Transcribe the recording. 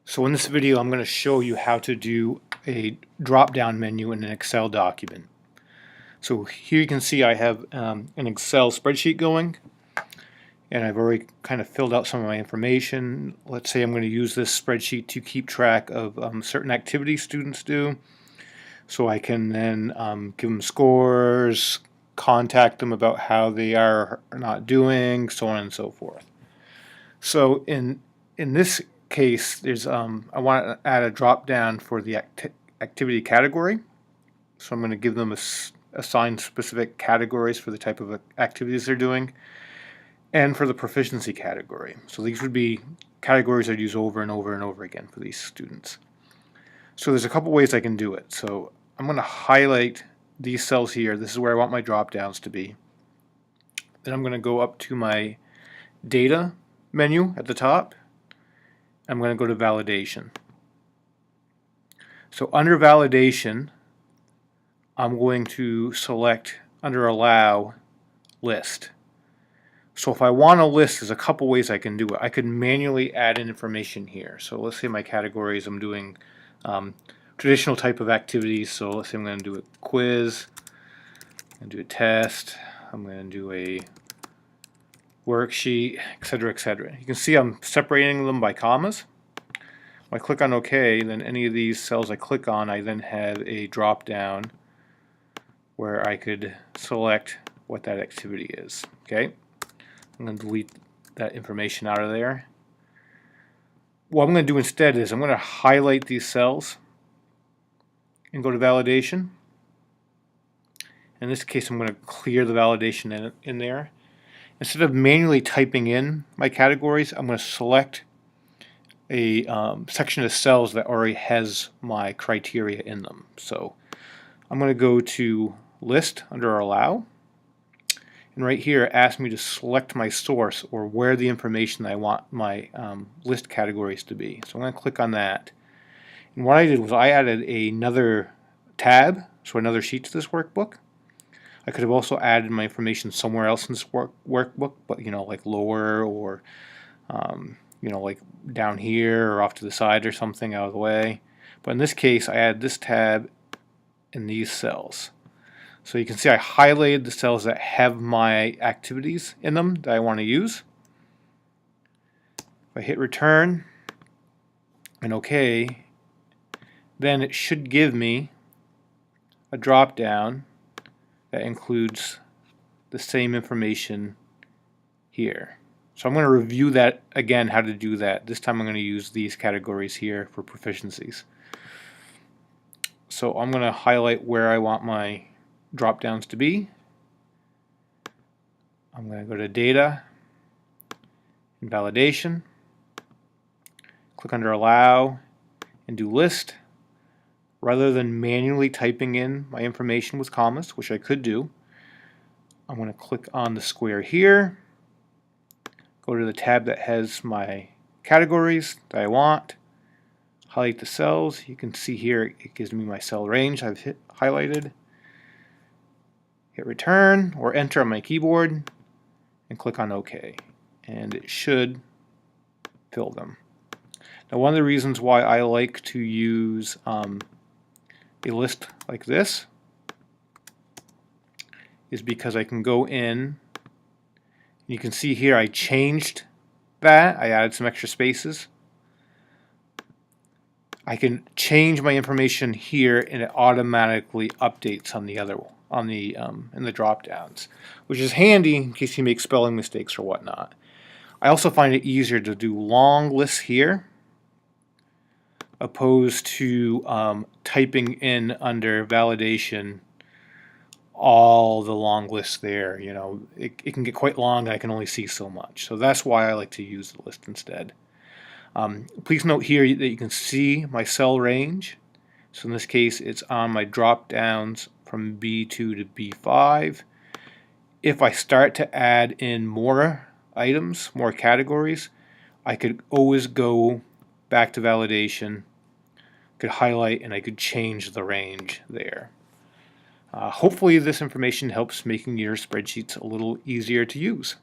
So in this video, I'm going to show you how to do a drop-down menu in an Excel document. So here you can see I have an Excel spreadsheet going, and I've already kind of filled out some of my information. Let's say I'm going to use this spreadsheet to keep track of certain activities students do, so I can then give them scores, contact them about how they are or not doing, so on and so forth. So in this case, there's I want to add a drop down for the activity category. So I'm going to give them assign specific categories for the type of activities they're doing, and for the proficiency category. So these would be categories I'd use over and over and over again for these students. So there's a couple ways I can do it. So I'm going to highlight these cells here. This is where I want my drop downs to be. Then I'm going to go up to my data menu at the top. I'm going to go to validation. So under validation, I'm going to select under allow list. So if I want a list, there's a couple ways I can do it. I could manually add in information here. So let's say my categories, I'm doing traditional type of activities. So let's say I'm going to do a quiz, I'm going to do a test, I'm going to do a worksheet, etc., etc. You can see I'm separating them by commas. When I click on OK, then any of these cells I click on, I then have a drop down where I could select what that activity is. Okay, I'm going to delete that information out of there. What I'm going to do instead is I'm going to highlight these cells and go to validation. In this case, I'm going to clear the validation in there. Instead of manually typing in my categories, I'm going to select a section of cells that already has my criteria in them. So I'm going to go to list under allow, and right here it asks me to select my source or where the information that I want my list categories to be. So I'm going to click on that, and what I did was I added another tab, so another sheet to this workbook. I could have also added my information somewhere else in this workbook, but like lower, or like down here or off to the side or something out of the way. But in this case, I add this tab in these cells. So you can see I highlighted the cells that have my activities in them that I want to use. If I hit return and OK, then it should give me a drop down that includes the same information here. So I'm going to review that again, how to do that. This time I'm going to use these categories here for proficiencies. So I'm going to highlight where I want my drop downs to be. I'm going to go to data and validation, click under allow and do list. Rather than manually typing in my information with commas, which I could do, I'm going to click on the square here, go to the tab that has my categories that I want, highlight the cells. You can see here it gives me my cell range I've highlighted. Hit return or enter on my keyboard and click on OK, and it should fill them. Now, one of the reasons why I like to use a list like this is because I can go in, you can see here I changed that, I added some extra spaces. I can change my information here and it automatically updates on the other in the drop downs, which is handy in case you make spelling mistakes or whatnot. I also find it easier to do long lists here opposed to typing in under validation all the long lists there. It can get quite long and I can only see so much. So that's why I like to use the list instead. Please note here that you can see my cell range. So in this case, it's on my drop downs from B2 to B5. If I start to add in more items, more categories, I could always go back to validation, could highlight, and I could change the range there. Hopefully this information helps making your spreadsheets a little easier to use.